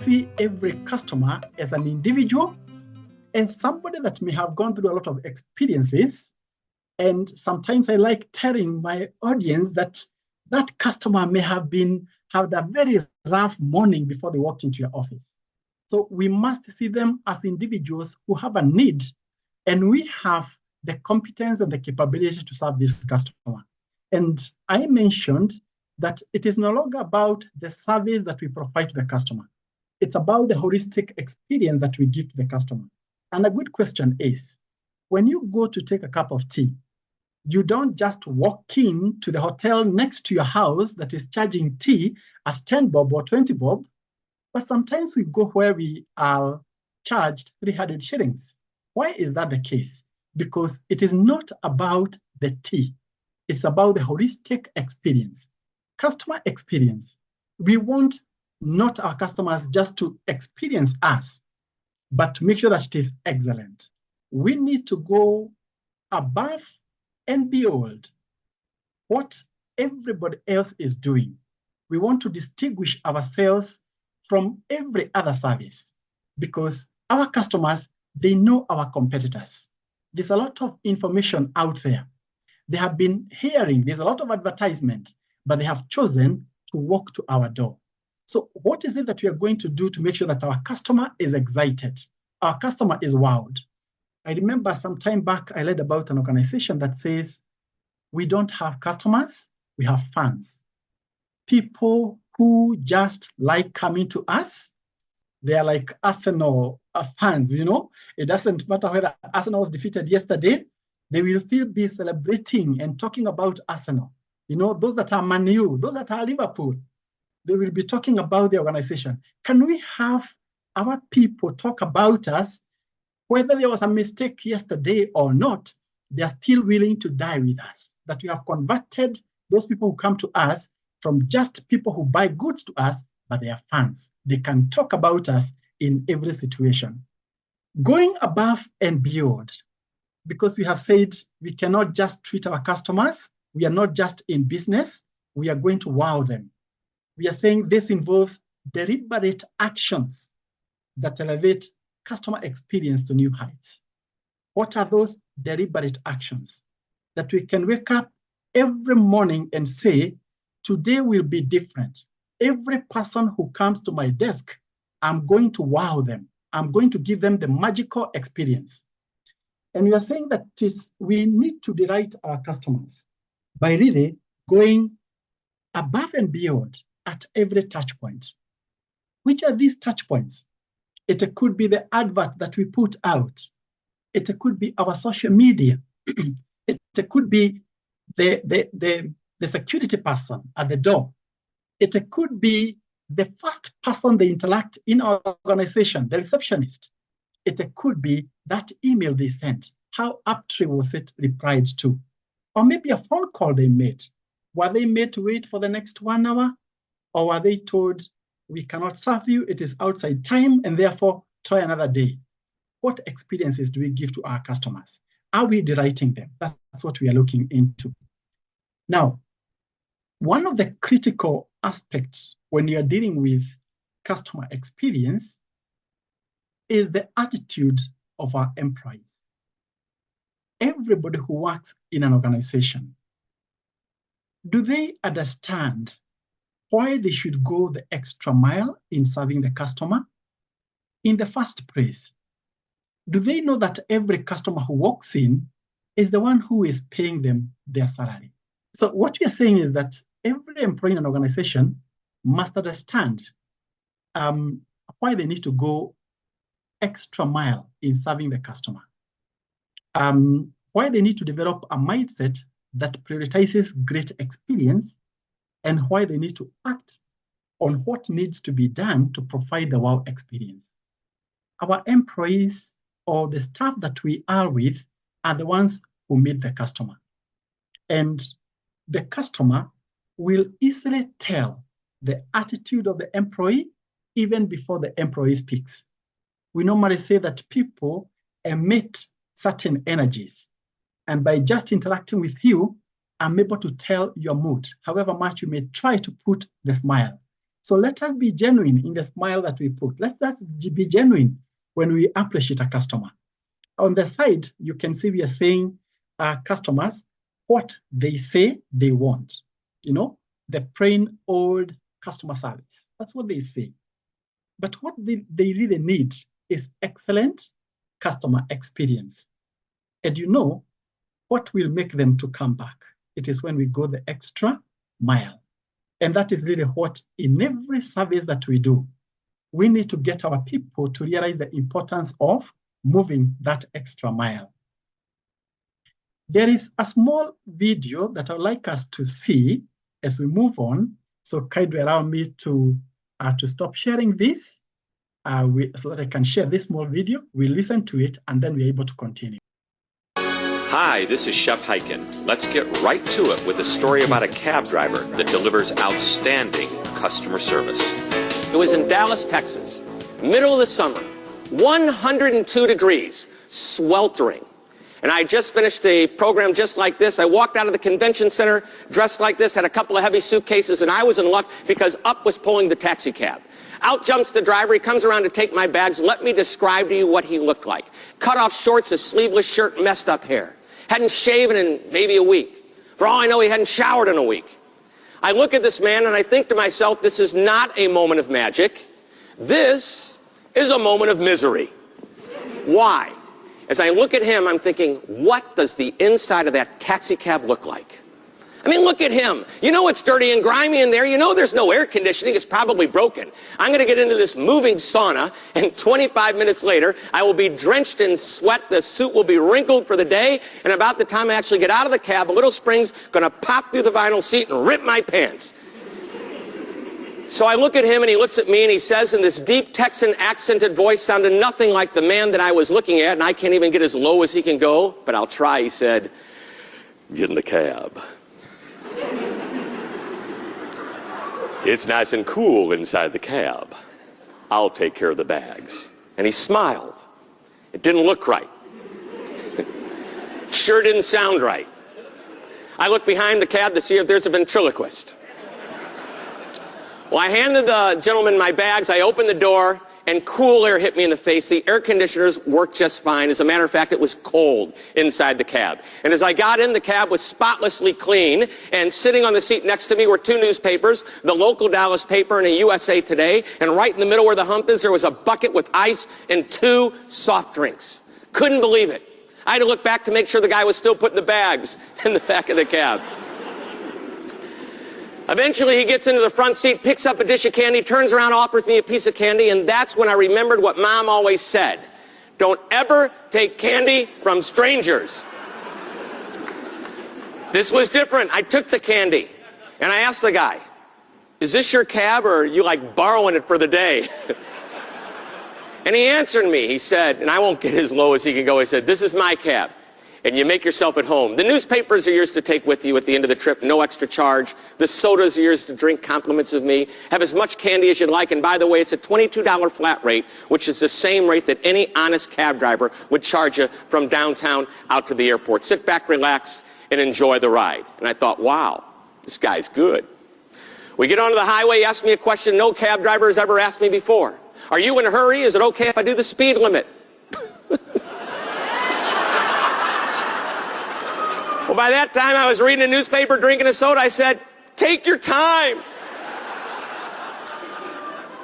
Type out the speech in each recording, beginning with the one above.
see every customer as an individual, as somebody that may have gone through a lot of experiences. And sometimes I like telling my audience that that customer may have had a very rough morning before they walked into your office. So we must see them as individuals who have a need, and we have the competence and the capability to serve this customer. And I mentioned that it is no longer about the service that we provide to the customer. It's about the holistic experience that we give to the customer. And a good question is, when you go to take a cup of tea, you don't just walk in to the hotel next to your house that is charging tea at 10 bob or 20 bob, but sometimes we go where we are charged 300 shillings. Why is that the case? Because it is not about the tea. It's about the holistic experience. Customer experience. We want not our customers just to experience us, but to make sure that it is excellent. We need to go above and beyond what everybody else is doing. We want to distinguish ourselves from every other service because our customers, they know our competitors. There's a lot of information out there. They have been hearing, there's a lot of advertisement, but they have chosen to walk to our door. So what is it that we are going to do to make sure that our customer is excited, our customer is wowed? I remember some time back, I read about an organization that says, we don't have customers, we have fans. People who just like coming to us. They are like Arsenal fans, you know. It doesn't matter whether Arsenal was defeated yesterday, they will still be celebrating and talking about Arsenal. You know, those that are Man U, those that are Liverpool, they will be talking about the organization. Can we have our people talk about us? Whether there was a mistake yesterday or not, they are still willing to die with us. That we have converted those people who come to us from just people who buy goods to us, but they are fans. They can talk about us in every situation. Going above and beyond, because we have said we cannot just treat our customers. We are not just in business. We are going to wow them. We are saying this involves deliberate actions that elevate customer experience to new heights. What are those deliberate actions? That we can wake up every morning and say, today will be different. Every person who comes to my desk, I'm going to wow them. I'm going to give them the magical experience. And we are saying that we need to delight our customers by really going above and beyond at every touch point. Which are these touch points? It could be the advert that we put out. It could be our social media. It could be the security person at the door. It could be the first person they interact in our organization, the receptionist. It could be that email they sent. How aptly was it replied to? Or maybe a phone call they made. Were they made to wait for the next 1 hour? Or were they told, we cannot serve you, it is outside time, and therefore try another day? What experiences do we give to our customers? Are we delighting them? That's what we are looking into. Now, one of the critical aspects when you are dealing with customer experience is the attitude of our employees. Everybody who works in an organization, do they understand why they should go the extra mile in serving the customer? In the first place, do they know that every customer who walks in is the one who is paying them their salary? So what we are saying is that every employee in an organization must understand why they need to go extra mile in serving the customer. Why they need to develop a mindset that prioritizes great experience, and why they need to act on what needs to be done to provide the wow experience. Our employees or the staff that we are with are the ones who meet the customer. And the customer will easily tell the attitude of the employee even before the employee speaks. We normally say that people emit certain energies. And by just interacting with you, I'm able to tell your mood, however much you may try to put the smile. So let us be genuine in the smile that we put. Let us be genuine when we appreciate a customer. On the side, you can see we are saying customers what they say they want. You know, the plain old customer service. That's what they say. But what they really need is excellent customer experience. And you know, what will make them to come back? It is when we go the extra mile. And that is really what, in every service that we do, we need to get our people to realize the importance of moving that extra mile. There is a small video that I would like us to see as we move on. So kindly allow me to stop sharing this so that I can share this small video. We listen to it and then we're able to continue. Hi, this is Chef Hyken. Let's get right to it with a story about a cab driver that delivers outstanding customer service. It was in Dallas, Texas, middle of the summer, 102 degrees, sweltering. And I just finished a program just like this. I walked out of the convention center dressed like this, had a couple of heavy suitcases, and I was in luck because up was pulling the taxi cab. Out jumps the driver. He comes around to take my bags. Let me describe to you what he looked like. Cut off shorts, a sleeveless shirt, messed up hair. Hadn't shaven in maybe a week. For all I know, he hadn't showered in a week. I look at this man and I think to myself, this is not a moment of magic. This is a moment of misery. Why? As I look at him, I'm thinking, what does the inside of that taxi cab look like? I mean, look at him. You know it's dirty and grimy in there. You know there's no air conditioning. It's probably broken. I'm going to get into this moving sauna, and 25 minutes later, I will be drenched in sweat. The suit will be wrinkled for the day, and about the time I actually get out of the cab, a little spring's going to pop through the vinyl seat and rip my pants. So I look at him, and he looks at me, and he says in this deep Texan accented voice, sounded nothing like the man that I was looking at, and I can't even get as low as he can go, but I'll try. He said, "Get in the cab. It's nice and cool inside the cab. I'll take care of the bags." And he smiled. It didn't look right. Sure didn't sound right. I look behind the cab to see if there's a ventriloquist. Well, I handed the gentleman my bags. I opened the door, and cool air hit me in the face. The air conditioners worked just fine. As a matter of fact, it was cold inside the cab. And as I got in, the cab was spotlessly clean, and sitting on the seat next to me were two newspapers, the local Dallas paper and a USA Today, and right in the middle where the hump is, there was a bucket with ice and 2 soft drinks. Couldn't believe it. I had to look back to make sure the guy was still putting the bags in the back of the cab. Eventually, he gets into the front seat, picks up a dish of candy, turns around, offers me a piece of candy, and that's when I remembered what Mom always said. Don't ever take candy from strangers. This was different. I took the candy, and I asked the guy, "Is this your cab, or are you like borrowing it for the day?" And he answered me. He said, and I won't get as low as he can go, he said, "This is my cab, and you make yourself at home. The newspapers are yours to take with you at the end of the trip, no extra charge. The sodas are yours to drink, compliments of me. Have as much candy as you'd like, and by the way, it's a $22 flat rate, which is the same rate that any honest cab driver would charge you from downtown out to the airport. Sit back, relax, and enjoy the ride." And I thought, wow, this guy's good. We get onto the highway. He asked me a question no cab driver has ever asked me before. "Are you in a hurry? Is it okay if I do the speed limit?" Well, by that time, I was reading a newspaper, drinking a soda. I said, "Take your time."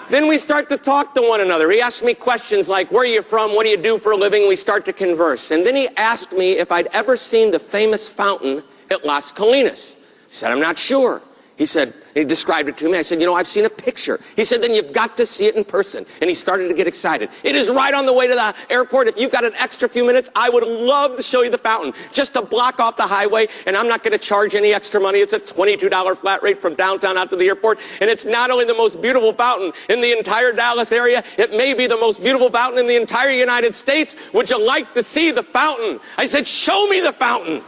Then we start to talk to one another. He asked me questions like, "Where are you from? What do you do for a living?" We start to converse. And then he asked me if I'd ever seen the famous fountain at Las Colinas. I said, "I'm not sure." He said, he described it to me. I said, "You know, I've seen a picture." He said, "Then you've got to see it in person." And he started to get excited. "It is right on the way to the airport. If you've got an extra few minutes, I would love to show you the fountain. Just to block off the highway, and I'm not going to charge any extra money. It's a $22 flat rate from downtown out to the airport. And it's not only the most beautiful fountain in the entire Dallas area, it may be the most beautiful fountain in the entire United States. Would you like to see the fountain?" I said, "Show me the fountain."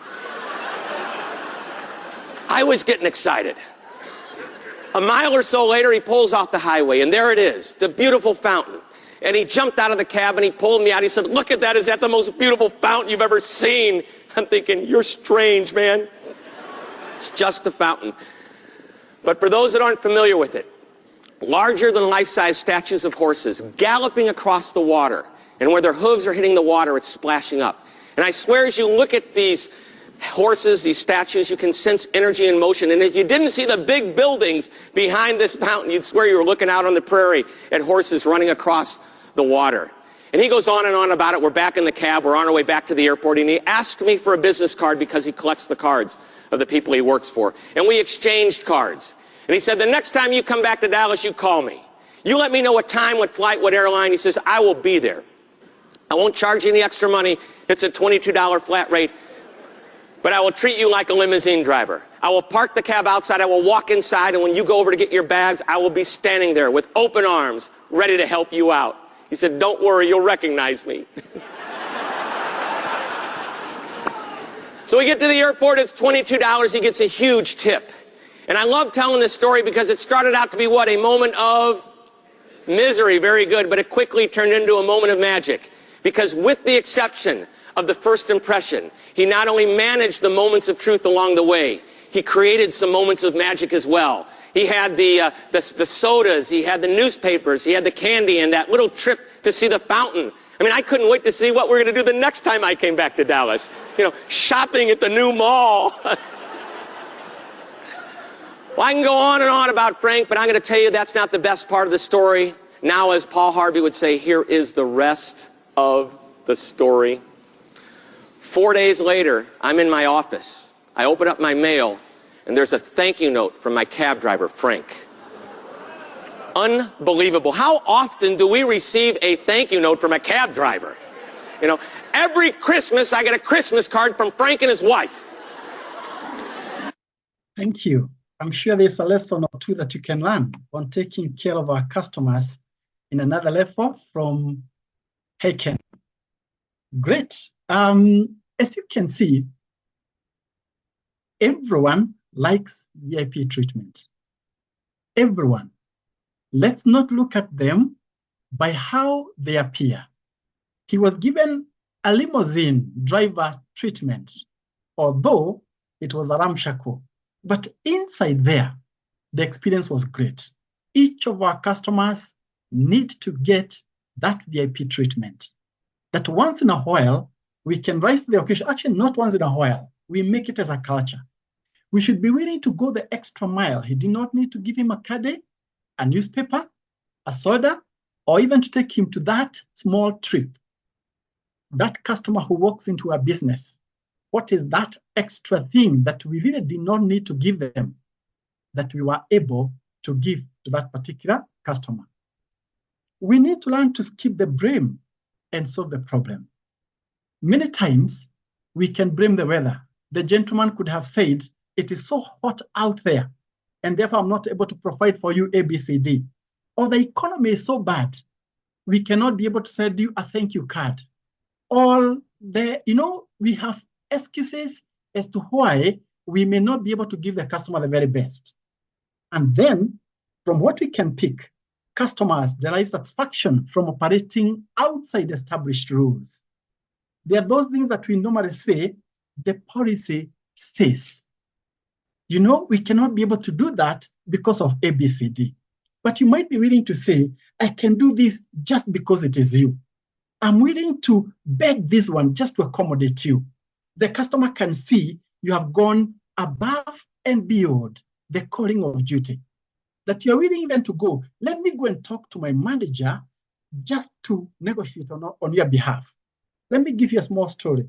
I was getting excited. A mile or so later, he pulls off the highway, and there it is, the beautiful fountain. And he jumped out of the cab, and he pulled me out. He said, "Look at that. Is that the most beautiful fountain you've ever seen?" I'm thinking, you're strange, man. It's just a fountain. But for those that aren't familiar with it, larger than life-size statues of horses galloping across the water. And where their hooves are hitting the water, it's splashing up. And I swear, as you look at these horses, these statues, you can sense energy and motion. And if you didn't see the big buildings behind this mountain, you'd swear you were looking out on the prairie at horses running across the water. And he goes on and on about it. We're back in the cab. We're on our way back to the airport. And he asked me for a business card because he collects the cards of the people he works for. And we exchanged cards. And he said, the next time you come back to Dallas, you call me. You let me know what time, what flight, what airline. He says, I will be there. I won't charge you any extra money. It's a $22 flat rate. But I will treat you like a limousine driver. I will park the cab outside. I will walk inside. And when you go over to get your bags, I will be standing there with open arms, ready to help you out. He said, don't worry, you'll recognize me. So we get to the airport. It's $22. He gets a huge tip. And I love telling this story because it started out to be what? A moment of misery. Very good. But it quickly turned into a moment of magic. Because with the exception of the first impression, he not only managed the moments of truth along the way, he created some moments of magic as well. He had the sodas, he had the newspapers, he had the candy, and that little trip to see the fountain. I mean, I couldn't wait to see what we were going to do the next time I came back to Dallas. You know, shopping at the new mall. Well, I can go on and on about Frank, but I'm going to tell you that's not the best part of the story. Now, as Paul Harvey would say, here is the rest of the story. 4 days later, I'm in my office. I open up my mail, and there's a thank you note from my cab driver, Frank. Unbelievable. How often do we receive a thank you note from a cab driver? You know, every Christmas, I get a Christmas card from Frank and his wife. Thank you. I'm sure there's a lesson or two that you can learn on taking care of our customers in another level from Heiken. Great. As you can see, everyone likes VIP treatment. Everyone. Let's not look at them by how they appear. He was given a limousine driver treatment, although it was a ramshackle. But inside there, the experience was great. Each of our customers need to get that VIP treatment. That once in a while, we can rise to the occasion. Actually, not once in a while. We make it as a culture. We should be willing to go the extra mile. He did not need to give him a caddy, a newspaper, a soda, or even to take him to that small trip. That customer who walks into a business, what is that extra thing that we really did not need to give them that we were able to give to that particular customer? We need to learn to skip the blame and solve the problem. Many times, we can blame the weather. The gentleman could have said, it is so hot out there, and therefore I'm not able to provide for you A, B, C, D. Or the economy is so bad, we cannot be able to send you a thank you card. Or we have excuses as to why we may not be able to give the customer the very best. And then, from what we can pick, customers derive satisfaction from operating outside established rules. There are those things that we normally say, the policy says. You know, we cannot be able to do that because of ABCD. But you might be willing to say, I can do this just because it is you. I'm willing to beg this one just to accommodate you. The customer can see you have gone above and beyond the calling of duty. That you're willing even to go, let me go and talk to my manager just to negotiate on your behalf. Let me give you a small story.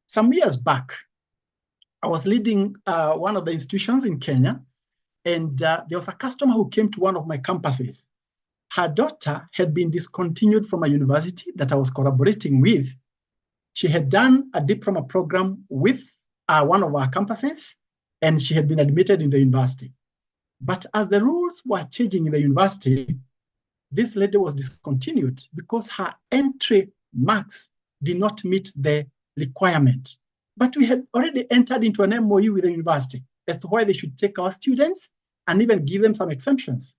Some years back, I was leading one of the institutions in Kenya, and there was a customer who came to one of my campuses. Her daughter had been discontinued from a university that I was collaborating with. She had done a diploma program with one of our campuses, and she had been admitted in the university. But as the rules were changing in the university, this lady was discontinued because her entry marks did not meet the requirement. But we had already entered into an MOU with the university as to why they should take our students and even give them some exemptions.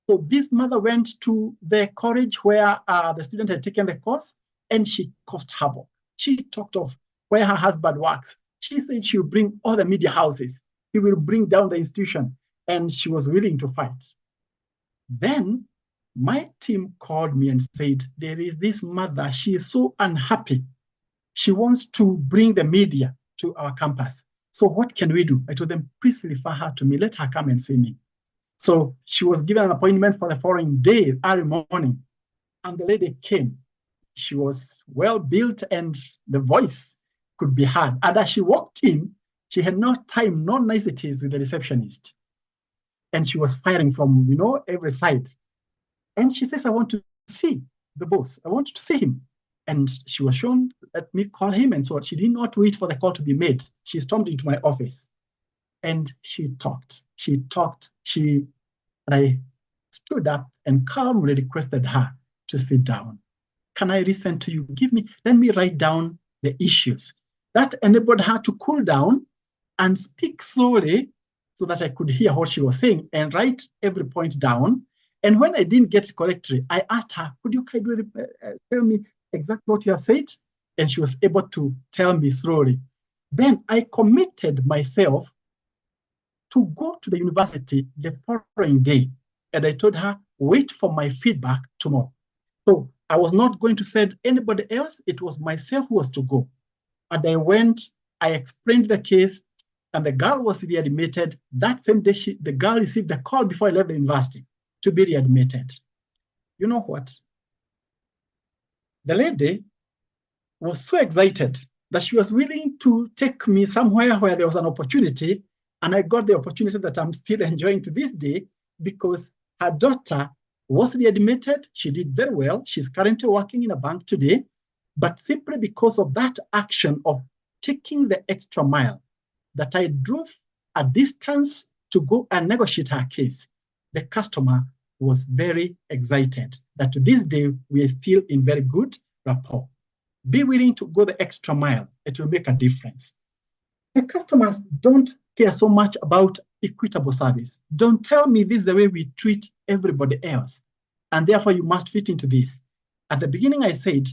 So this mother went to the college where the student had taken the course, and she caused havoc. She talked of where her husband works. She said she will bring all the media houses. He will bring down the institution, and she was willing to fight. Then my team called me and said, there is this mother, she is so unhappy. She wants to bring the media to our campus. So what can we do? I told them, please refer her to me. Let her come and see me. So she was given an appointment for the following day, early morning. And the lady came. She was well built and the voice could be heard. And as she walked in, she had no time, no niceties with the receptionist. And she was firing from, every side. And she says, I want to see the boss. I want to see him. And she was shown, let me call him. And so she did not wait for the call to be made. She stormed into my office and she talked. And I stood up and calmly requested her to sit down. Can I listen to you? Let me write down the issues. That enabled her to cool down and speak slowly so that I could hear what she was saying and write every point down. And when I didn't get it correctly, I asked her, could you kindly tell me exactly what you have said? And she was able to tell me slowly. Then I committed myself to go to the university the following day. And I told her, wait for my feedback tomorrow. So I was not going to send anybody else. It was myself who was to go. And I went, I explained the case, and the girl was readmitted. That same day, the girl received a call before I left the university to be readmitted. You know what? The lady was so excited that she was willing to take me somewhere where there was an opportunity. And I got the opportunity that I'm still enjoying to this day because her daughter was readmitted. She did very well. She's currently working in a bank today. But simply because of that action of taking the extra mile, that I drove a distance to go and negotiate her case, the customer was very excited that to this day, we are still in very good rapport. Be willing to go the extra mile. It will make a difference. The customers don't care so much about equitable service. Don't tell me this is the way we treat everybody else, and therefore you must fit into this. At the beginning, I said,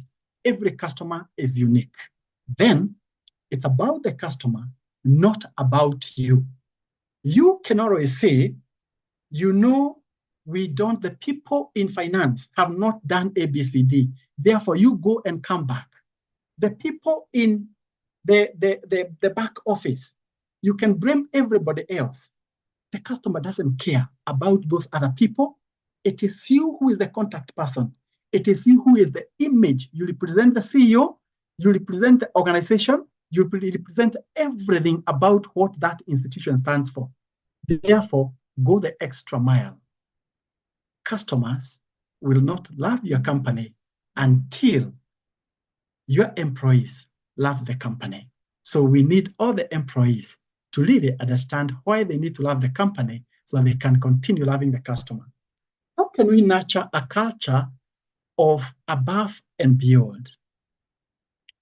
every customer is unique. Then it's about the customer, not about you. You can always say, the people in finance have not done ABCD. Therefore, you go and come back. The people in the back office, you can blame everybody else. The customer doesn't care about those other people. It is you who is the contact person. It is you who is the image. You represent the CEO, you represent the organization, you represent everything about what that institution stands for. Therefore, go the extra mile. Customers will not love your company until your employees love the company. So we need all the employees to really understand why they need to love the company so that they can continue loving the customer. How can we nurture a culture of above and beyond?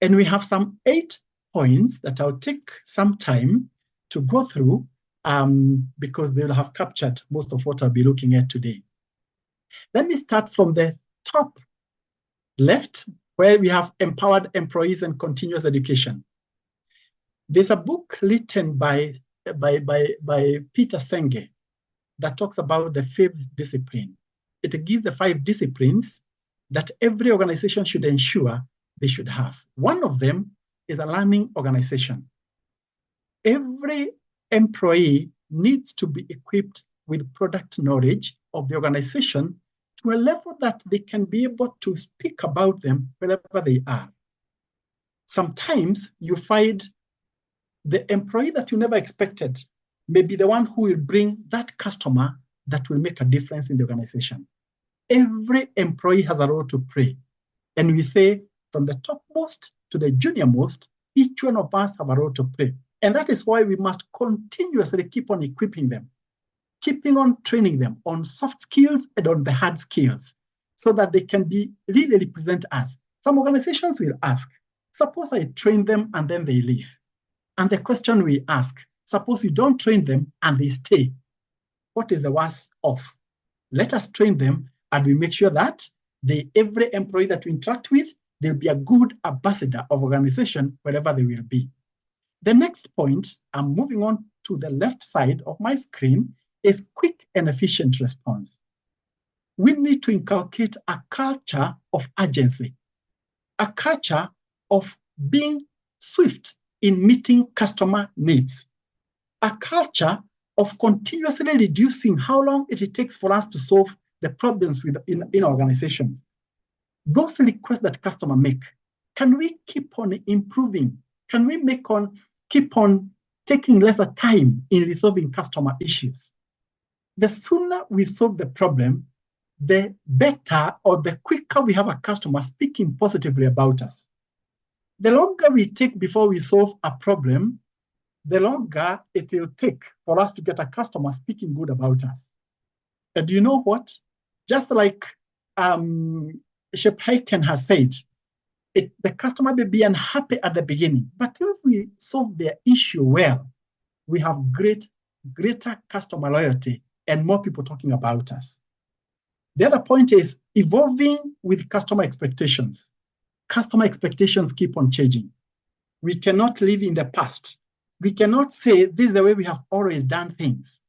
And we have some 8 points that I'll take some time to go through because they will have captured most of what I'll be looking at today. Let me start from the top left, where we have empowered employees and continuous education. There's a book written by Peter Senge that talks about the 5th discipline. It gives the 5 disciplines that every organization should ensure they should have. One of them is a learning organization. Every employee needs to be equipped with product knowledge of the organization to a level that they can be able to speak about them wherever they are. Sometimes you find the employee that you never expected may be the one who will bring that customer that will make a difference in the organization. Every employee has a role to play. And we say from the topmost to the junior-most, each one of us have a role to play. And that is why we must continuously keep on equipping them, keeping on training them on soft skills and on the hard skills so that they can really represent us. Some organizations will ask, suppose I train them and then they leave. And the question we ask, suppose you don't train them and they stay, what is the worst of? Let us train them and we make sure that every employee that we interact with, they'll be a good ambassador of organization wherever they will be. The next point, I'm moving on to the left side of my screen, is quick and efficient response. we need to inculcate a culture of urgency, a culture of being swift in meeting customer needs, a culture of continuously reducing how long it takes for us to solve the problems in organizations. Those requests that customers make, can we keep on improving? Can we keep on taking lesser time in resolving customer issues? The sooner we solve the problem, the better or the quicker we have a customer speaking positively about us. The longer we take before we solve a problem, the longer it will take for us to get a customer speaking good about us. And you know what? Just like Shep Hyken has said, the customer may be unhappy at the beginning, but if we solve their issue well, we have greater customer loyalty and more people talking about us. The other point is evolving with customer expectations. Customer expectations keep on changing. We cannot live in the past. We cannot say this is the way we have always done things.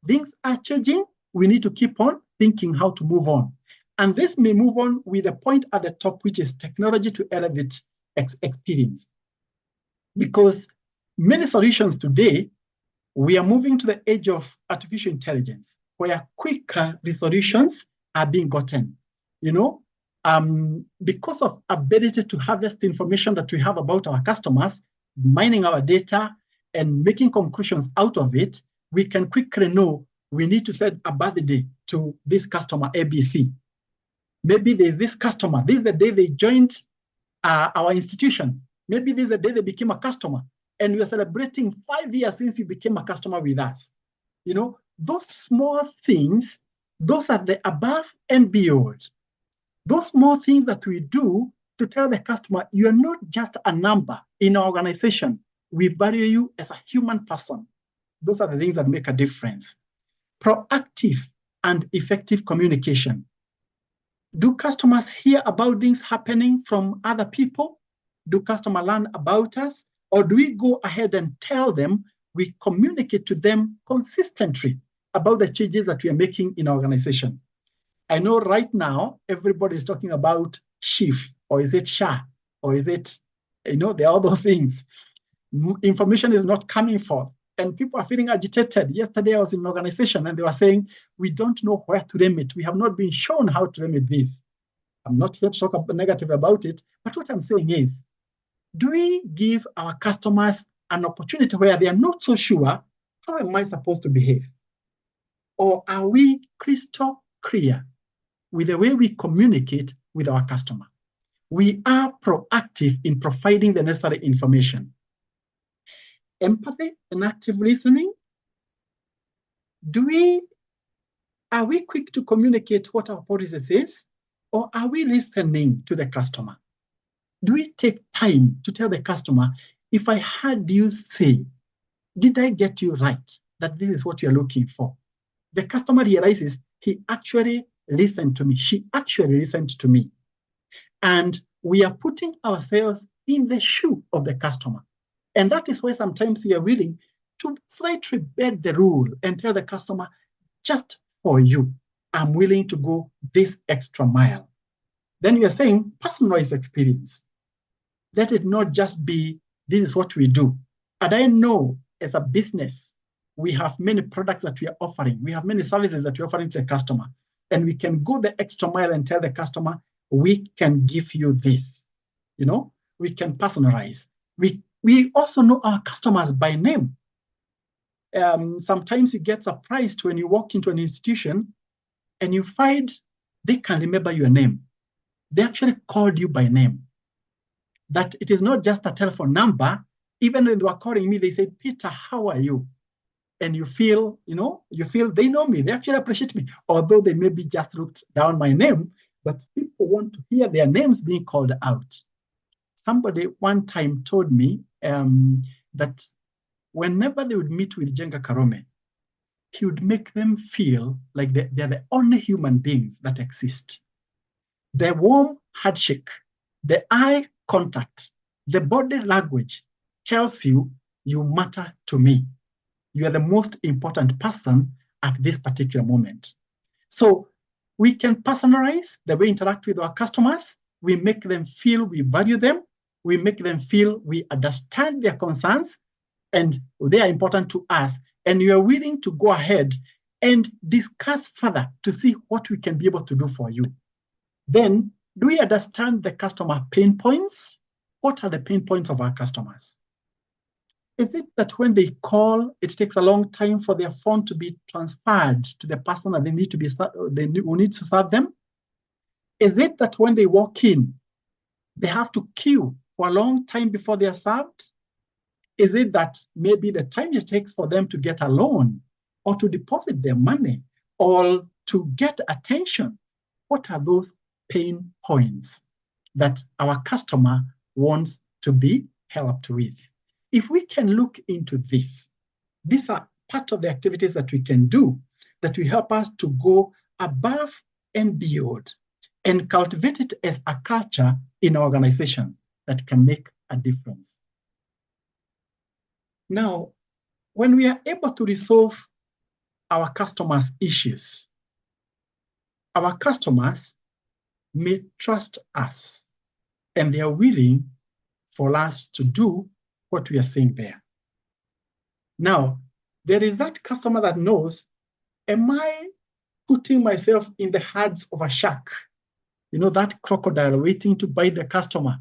Things are changing. We need to keep on thinking how to move on. And this may move on with a point at the top, which is technology to elevate experience. Because many solutions today, we are moving to the age of artificial intelligence, where quicker resolutions are being gotten. Because of ability to harvest information that we have about our customers, mining our data and making conclusions out of it, we can quickly know we need to set a birthday to this customer ABC. Maybe there's this customer, this is the day they joined our institution. Maybe this is the day they became a customer. And we are celebrating 5 years since you became a customer with us. Those small things, those are the above and beyond. Those small things that we do to tell the customer, you are not just a number in our organization. We value you as a human person. Those are the things that make a difference. Proactive and effective communication. Do customers hear about things happening from other people? Do customers learn about us? Or do we go ahead and tell them, we communicate to them consistently about the changes that we are making in our organization? I know right now, everybody is talking about SHIF, or is it SHA, or is it, there are all those things. Information is not coming forth, and people are feeling agitated. Yesterday, I was in an organization, and they were saying, we don't know where to remit. We have not been shown how to remit this. I'm not here to talk negative about it, but what I'm saying is, do we give our customers an opportunity where they are not so sure, how am I supposed to behave? Or are we crystal clear with the way we communicate with our customer? We are proactive in providing the necessary information. Empathy and active listening. Are we quick to communicate what our policy says, or are we listening to the customer? Do we take time to tell the customer, if I heard you say, did I get you right, that this is what you're looking for? The customer realizes he actually listened to me. She actually listened to me. And we are putting ourselves in the shoe of the customer. And that is why sometimes we are willing to slightly bend the rule and tell the customer, just for you, I'm willing to go this extra mile. Then we are saying personalized experience. Let it not just be, this is what we do. And I know as a business, we have many products that we are offering. We have many services that we're offering to the customer. And we can go the extra mile and tell the customer, we can give you this. We can personalize. We also know our customers by name. Sometimes you get surprised when you walk into an institution and you find they can remember your name. They actually called you by name. That it is not just a telephone number. Even when they were calling me, they said, Peter, how are you? And you feel they know me. They actually appreciate me. Although they maybe just looked down my name, but people want to hear their names being called out. Somebody one time told me that whenever they would meet with Jenga Karome, he would make them feel like they're the only human beings that exist. The warm handshake, the eye contact, the body language tells you, you matter to me. You are the most important person at this particular moment. So We can personalize the way we interact with our customers. We make them feel we value them. We make them feel we understand their concerns and they are important to us. And you are willing to go ahead and discuss further to see what we can be able to do for you. Then, do we understand the customer pain points? What are the pain points of our customers? Is it that when they call, it takes a long time for their phone to be transferred to the person that who needs to serve them? Is it that when they walk in, they have to queue for a long time before they are served? Is it that maybe the time it takes for them to get a loan or to deposit their money or to get attention? What are those pain points that our customer wants to be helped with? If we can look into this, these are part of the activities that we can do that will help us to go above and beyond and cultivate it as a culture in our organization that can make a difference. Now, when we are able to resolve our customers' issues, our customers may trust us and they are willing for us to do what we are saying there. Now, there is that customer that knows, am I putting myself in the hands of a shark? You know, that crocodile waiting to bite the customer?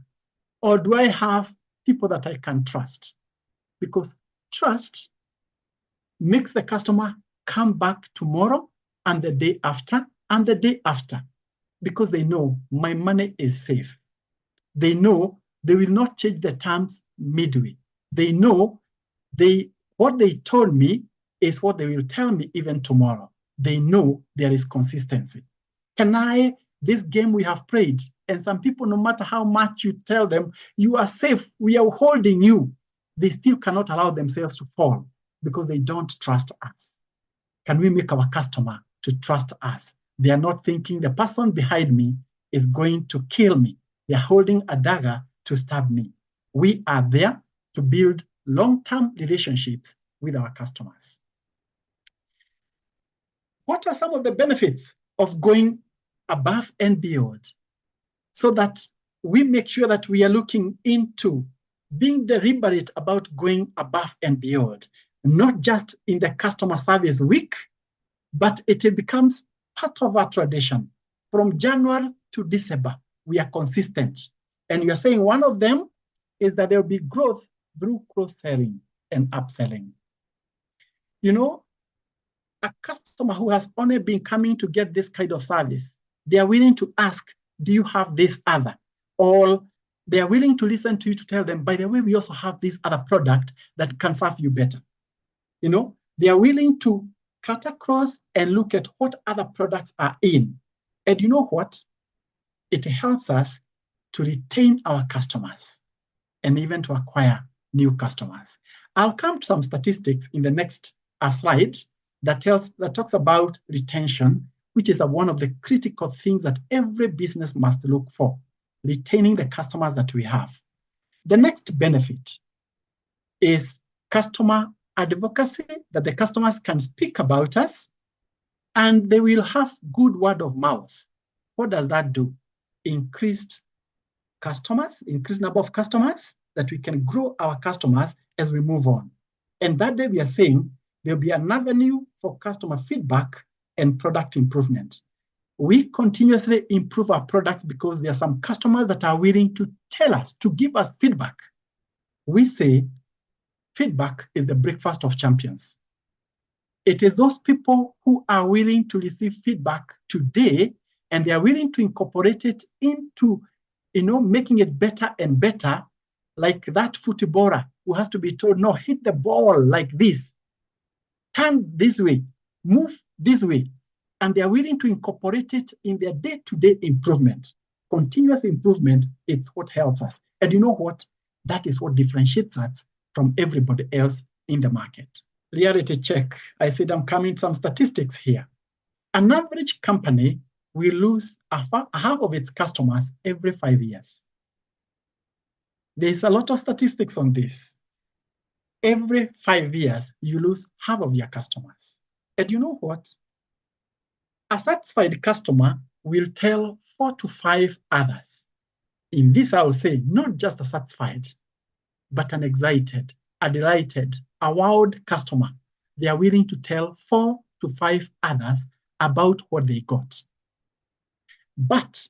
Or do I have people that I can trust? Because trust makes the customer come back tomorrow and the day after and the day after, because they know my money is safe. They know they will not change the terms midway. They know what they told me is what they will tell me even tomorrow. They know there is consistency. This game we have played, and some people, no matter how much you tell them, you are safe, we are holding you, they still cannot allow themselves to fall because they don't trust us. Can we make our customer to trust us? They are not thinking the person behind me is going to kill me. They are holding a dagger to stab me. We are there to build long-term relationships with our customers. What are some of the benefits of going above and beyond so that we make sure that we are looking into being deliberate about going above and beyond, not just in the customer service week, but it becomes part of our tradition. From January to December, we are consistent. And we are saying one of them is that there will be growth through cross-selling and upselling. You know, a customer who has only been coming to get this kind of service, they are willing to ask, do you have this other? Or they are willing to listen to you to tell them, by the way, we also have this other product that can serve you better. You know, they are willing to cut across and look at what other products are in. And you know what? It helps us to retain our customers and even to acquire new customers. I'll come to some statistics in the next slide that talks about retention, which is one of the critical things that every business must look for, retaining the customers that we have. The next benefit is customer advocacy, that the customers can speak about us and they will have good word of mouth. What does that do? Increased customers, increased number of customers, that we can grow our customers as we move on. And that day we are saying there'll be an avenue for customer feedback and product improvement. We continuously improve our products because there are some customers that are willing to tell us, to give us feedback. We say feedback is the breakfast of champions. It is those people who are willing to receive feedback today and they are willing to incorporate it into, making it better and better, like that footballer who has to be told, no, hit the ball like this, turn this way, move this way. And they are willing to incorporate it in their day-to-day improvement. Continuous improvement, it's what helps us. And you know what? That is what differentiates us from everybody else in the market. Reality check. I said I'm coming to some statistics here. An average company will lose half of its customers every 5 years. There's a lot of statistics on this. Every 5 years, you lose half of your customers. And you know what? A satisfied customer will tell 4 to 5 others. In this, I will say, not just a satisfied, but an excited, a delighted, a wowed customer. They are willing to tell 4 to 5 others about what they got. But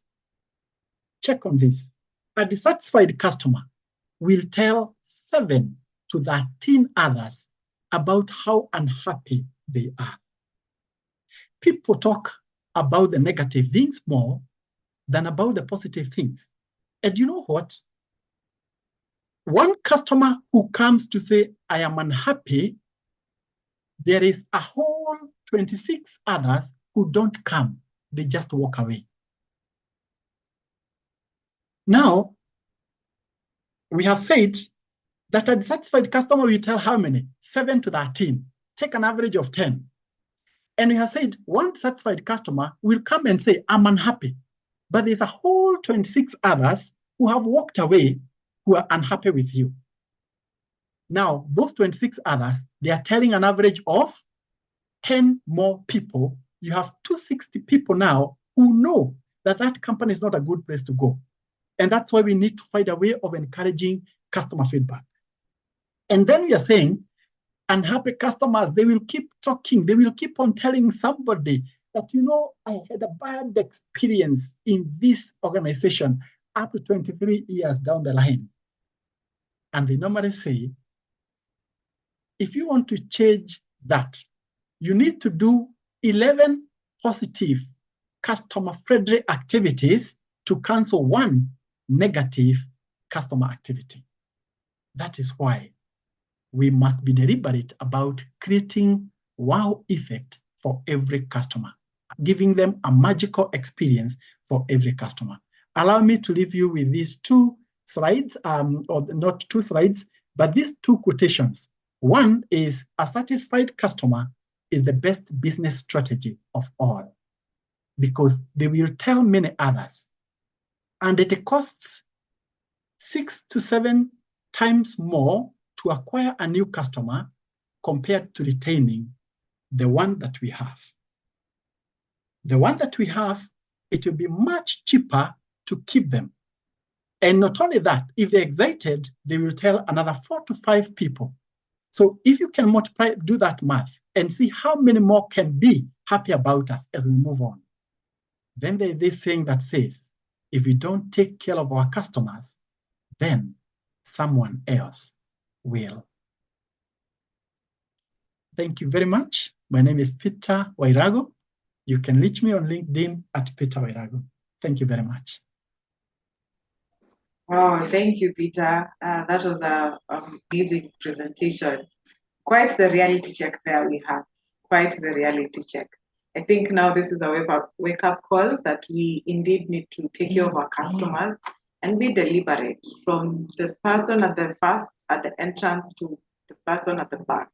check on this. A dissatisfied customer will tell 7 to 13 others about how unhappy they are. People talk about the negative things more than about the positive things. And you know what? One customer who comes to say, I am unhappy, there is a whole 26 others who don't come. They just walk away. Now, we have said that a dissatisfied customer will tell how many? 7 to 13. Take an average of 10. And we have said one satisfied customer will come and say, I'm unhappy. But there's a whole 26 others who have walked away who are unhappy with you. Now, those 26 others, they are telling an average of 10 more people. You have 260 people now who know that that company is not a good place to go. And that's why we need to find a way of encouraging customer feedback. And then we are saying, unhappy customers, they will keep talking. They will keep on telling somebody that, you know, I had a bad experience in this organization up to 23 years down the line. And they normally say, if you want to change that, you need to do 11 positive customer-friendly activities to cancel one negative customer activity. That is why we must be deliberate about creating wow effect for every customer, giving them a magical experience for every customer. Allow me to leave you with these 2 slides, or not 2 slides, but these 2 quotations. One is, a satisfied customer is the best business strategy of all, because they will tell many others. And it costs 6 to 7 times more to acquire a new customer compared to retaining the one that we have. The one that we have, it will be much cheaper to keep them. And not only that, if they're excited, they will tell another 4 to 5 people. So if you can multiply, do that math and see how many more can be happy about us as we move on. Then there's this saying that says, if we don't take care of our customers, then someone else will. Thank you very much. My name is Peter Wairago. You can reach me on LinkedIn at Peter Wairago. Thank you very much. Oh, thank you, Peter. That was an amazing presentation. Quite the reality check there we have. Quite the reality check. I think now this is a wake-up call that we indeed need to take care of our customers and be deliberate, from the person at the entrance to the person at the back,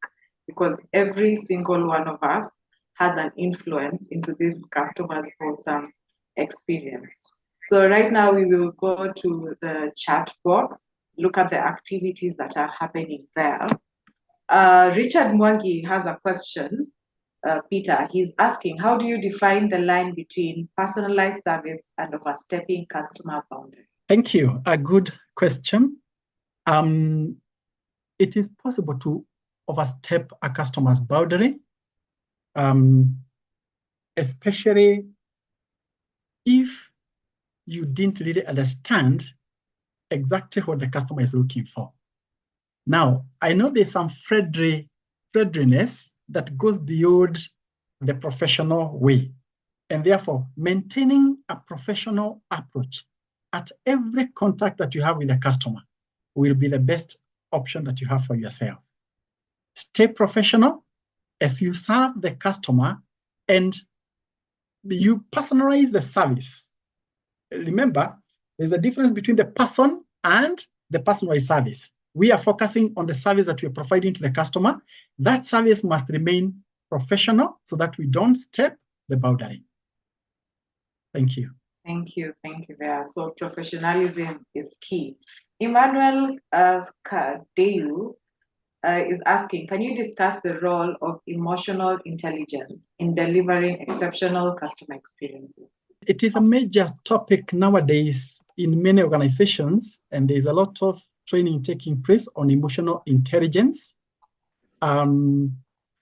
because every single one of us has an influence into this customer's wholesome experience. So right now we will go to the chat box, look at the activities that are happening there. Richard Mwangi has a question. Peter, he's asking, how do you define the line between personalized service and overstepping customer boundaries? Thank you. A good question. It is possible to overstep a customer's boundary, especially if you didn't really understand exactly what the customer is looking for. Now, I know there's some friendliness that goes beyond the professional way, and therefore maintaining a professional approach at every contact that you have with the customer will be the best option that you have for yourself. Stay professional as you serve the customer and you personalize the service. Remember, there's a difference between the person and the personalized service. We are focusing on the service that we're providing to the customer. That service must remain professional so that we don't step the boundary. Thank you. Thank you, Vera. So professionalism is key. Emmanuel Kadeu is asking, can you discuss the role of emotional intelligence in delivering exceptional customer experiences? It is a major topic nowadays in many organizations, and there's a lot of training taking place on emotional intelligence,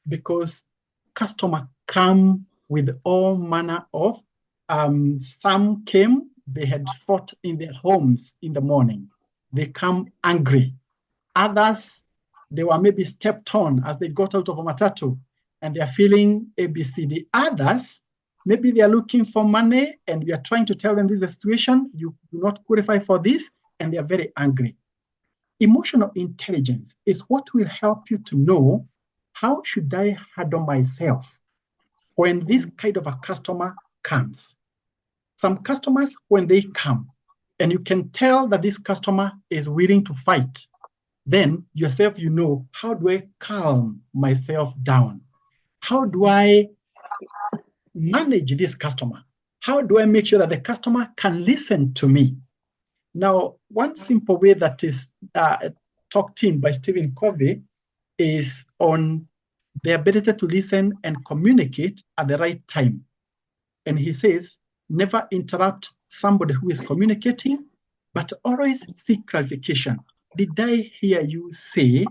because customers come with all manner of, some came, they had fought in their homes in the morning. They come angry. Others, they were maybe stepped on as they got out of a matatu and they are feeling ABCD. Others, maybe they are looking for money and we are trying to tell them this is a situation, you do not qualify for this, and they are very angry. Emotional intelligence is what will help you to know how should I handle myself when this kind of a customer comes. Some customers, when they come, and you can tell that this customer is willing to fight, then yourself, you know, how do I calm myself down? How do I manage this customer? How do I make sure that the customer can listen to me? Now, one simple way that is talked in by Stephen Covey is on the ability to listen and communicate at the right time. And he says, never interrupt somebody who is communicating, but always seek clarification. Did I hear you say,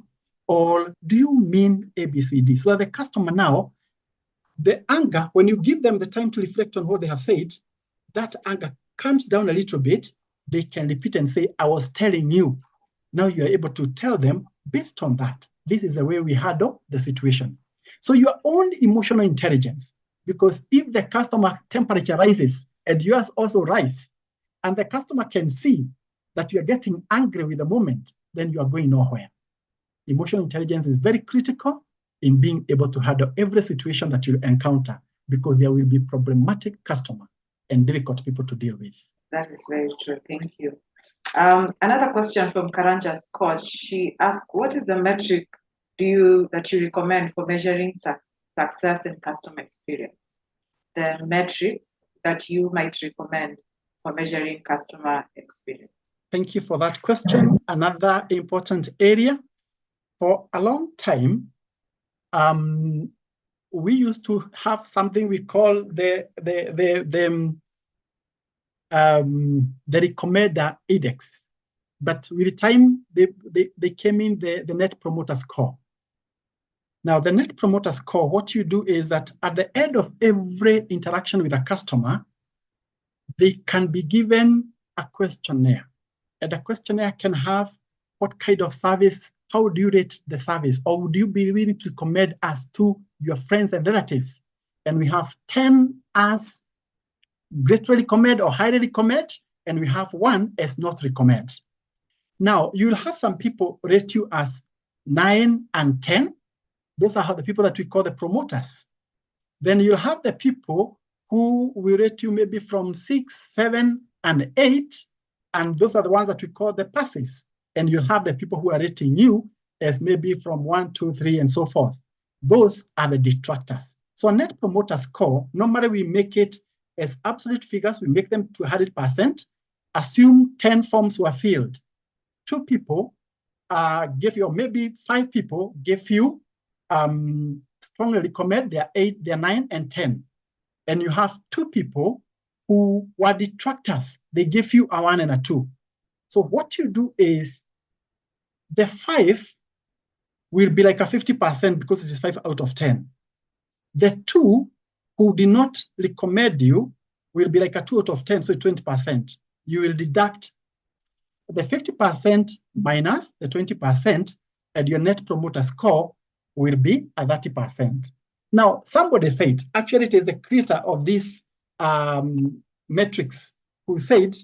or do you mean ABCD? So that the customer now, the anger, when you give them the time to reflect on what they have said, that anger comes down a little bit. They can repeat and say, I was telling you. Now you are able to tell them based on that. This is the way we handle the situation. So your own emotional intelligence, because if the customer temperature rises and yours also rise, and the customer can see that you're getting angry with the moment, then you are going nowhere. Emotional intelligence is very critical in being able to handle every situation that you encounter, because there will be problematic customer and difficult people to deal with. That is very true. Thank you. Another question from Karanja Scott. She asked, what is the metric that you recommend for measuring success in customer experience? The metrics that you might recommend for measuring customer experience. Thank you for that question. Another important area. For a long time, we used to have something we call the recommender index, but with the time they came in the Net Promoter Score. Now, the Net Promoter Score, what you do is that at the end of every interaction with a customer, they can be given a questionnaire, and the questionnaire can have what kind of service, how do you rate the service, or would you be willing to recommend us to your friends and relatives? And we have 10 as greatly recommend or highly recommend, and we have 1 as not recommend. Now, you'll have some people rate you as 9 and 10. Those are the people that we call the promoters. Then you'll have the people who will rate you maybe from 6, 7, and 8, and those are the ones that we call the passives. And you'll have the people who are rating you as maybe from 1, 2, 3, and so forth. Those are the detractors. So a Net Promoter Score, normally we make it as absolute figures, we make them to 100%. Assume 10 forms were filled. 2 people gave you, or maybe 5 people gave you strongly recommend, they're 8, they're 9, and 10. And you have 2 people who were detractors. They give you a 1 and a 2. So what you do is the 5 will be like a 50% because it is 5 out of 10. The 2 who did not recommend you will be like a 2 out of 10, so 20%. You will deduct the 50% minus the 20%, and your Net Promoter Score will be a 30%. Now, somebody said, actually it is the creator of this metrics who said,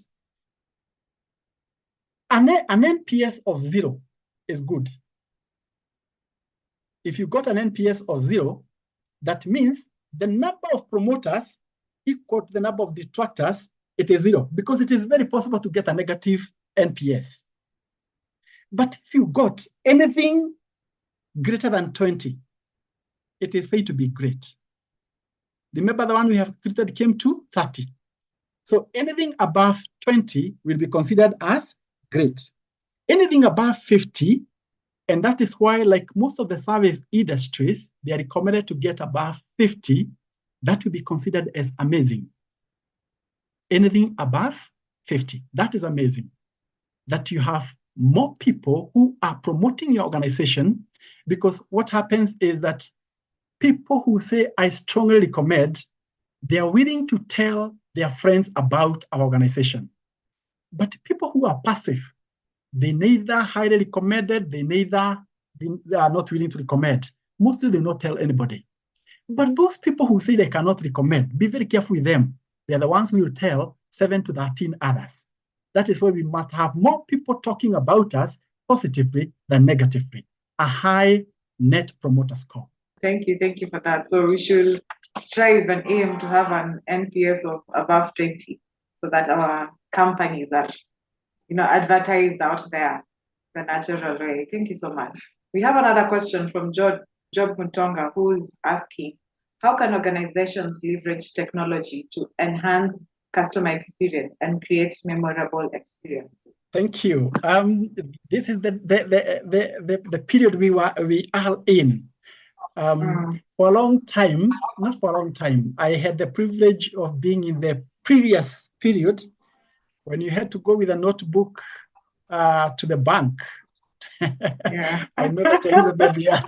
an NPS of 0 is good. If you got an NPS of 0, that means the number of promoters equal to the number of detractors, it is 0, because it is very possible to get a negative NPS. But if you got anything greater than 20, it is said to be great. Remember the one we have created came to 30. So anything above 20 will be considered as great. Anything above 50 And that is why, like most of the service industries, they are recommended to get above 50. That will be considered as amazing. Anything above 50, that is amazing. That you have more people who are promoting your organization, because what happens is that people who say, I strongly recommend, they are willing to tell their friends about our organization. But people who are passive, they neither highly recommended, they are not willing to recommend. Mostly they not tell anybody. But those people who say they cannot recommend, be very careful with them. They're the ones who will tell 7 to 13 others. That is why we must have more people talking about us positively than negatively. A high net promoter score. Thank you for that. So we should strive and aim to have an NPS of above 20 so that our companies are, advertised out there the natural way. Thank you so much. We have another question from Job Mutonga, who is asking, how can organizations leverage technology to enhance customer experience and create memorable experiences? Thank you. This is the period we are in. For a long time, not for a long time, I had the privilege of being in the previous period when you had to go with a notebook to the bank. Yeah. I know that, Elizabeth. Yeah.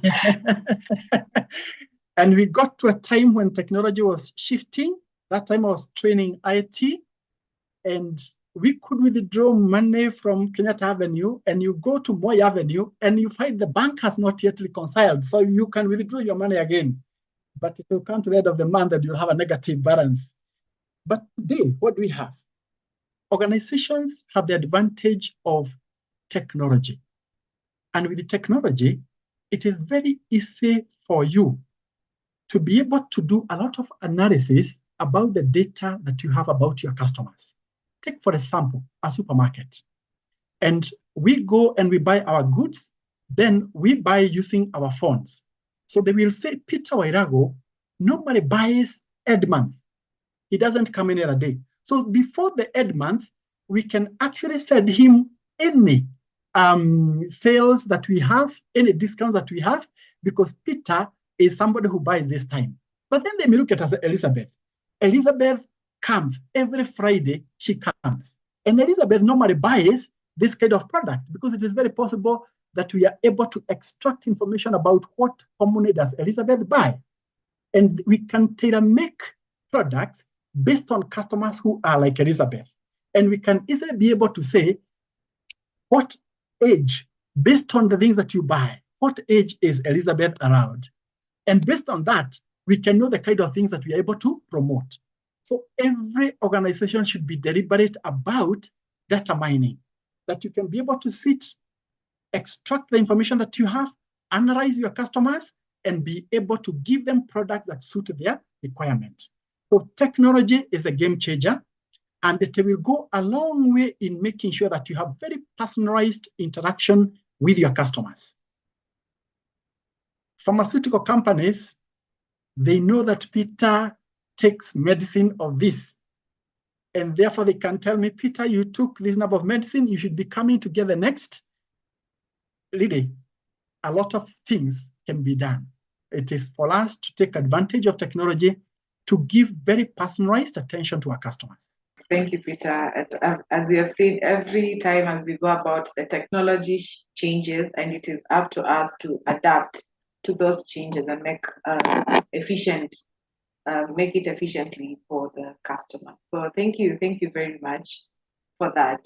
And we got to a time when technology was shifting. That time I was training IT, and we could withdraw money from Kenyatta Avenue, and you go to Moi Avenue, and you find the bank has not yet reconciled. So you can withdraw your money again. But it will come to the end of the month and you'll have a negative balance. But today, what do we have? Organizations have the advantage of technology. And with the technology, it is very easy for you to be able to do a lot of analysis about the data that you have about your customers. Take, for example, a supermarket. And we go and we buy our goods, then we buy using our phones. So they will say, Peter Wairago normally buys Ed month. He doesn't come in every day. So before the Ed month, we can actually send him any sales that we have, any discounts that we have, because Peter is somebody who buys this time. But then they may look at us, Elizabeth. Elizabeth comes every Friday, she comes. And Elizabeth normally buys this kind of product because it is very possible that we are able to extract information about what commonly does Elizabeth buy. And we can tailor-make products based on customers who are like Elizabeth. And we can easily be able to say, what age, based on the things that you buy, what age is Elizabeth around? And based on that, we can know the kind of things that we are able to promote. So every organization should be deliberate about data mining, that you can be able to sit, extract the information that you have, analyze your customers, and be able to give them products that suit their requirement. So technology is a game changer, and it will go a long way in making sure that you have very personalized interaction with your customers. Pharmaceutical companies, they know that Peter takes medicine of this, and therefore they can tell me, Peter, you took this number of medicine, you should be coming together next. Really, a lot of things can be done. It is for us to take advantage of technology to give very personalized attention to our customers. Thank you, Peter. As we have seen, every time as we go about, the technology changes, and it is up to us to adapt to those changes and make it efficiently for the customer. So thank you very much for that.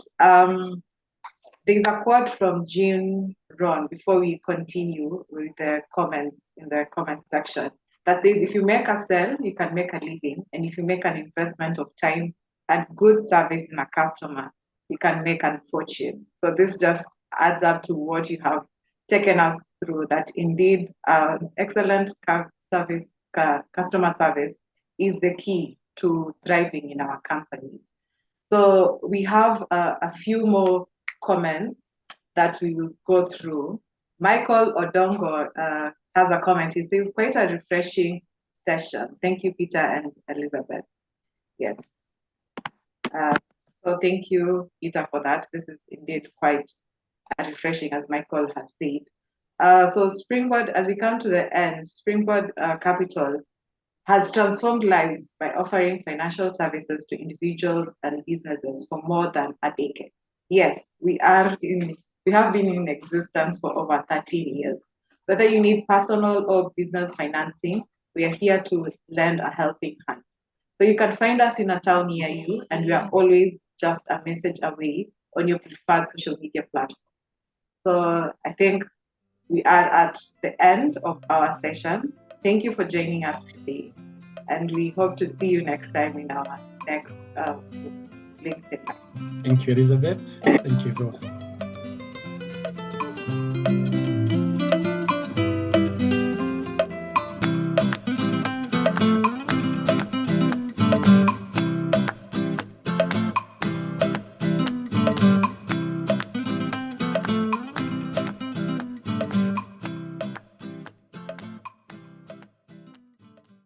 There's a quote from Jean Ron before we continue with the comments in the comment section that says, if you make a sale, you can make a living. And if you make an investment of time and good service in a customer, you can make a fortune. So this just adds up to what you have taken us through, that indeed excellent customer service is the key to thriving in our companies. So we have a few more comments that we will go through. Michael Odongo has a comment. He says, quite a refreshing session. Thank you, Peter and Elizabeth. Yes. So thank you, Peter, for that. This is indeed quite refreshing, as Michael has said. So Springboard, as we come to the end, Springboard Capital has transformed lives by offering financial services to individuals and businesses for more than a decade. Yes, we have been in existence for over 13 years. Whether you need personal or business financing, we are here to lend a helping hand. So you can find us in a town near you, and we are always just a message away on your preferred social media platform. So I think we are at the end of our session. Thank you for joining us today, and we hope to see you next time in our next LinkedIn Live. Thank you, Elizabeth. Thank you, everyone.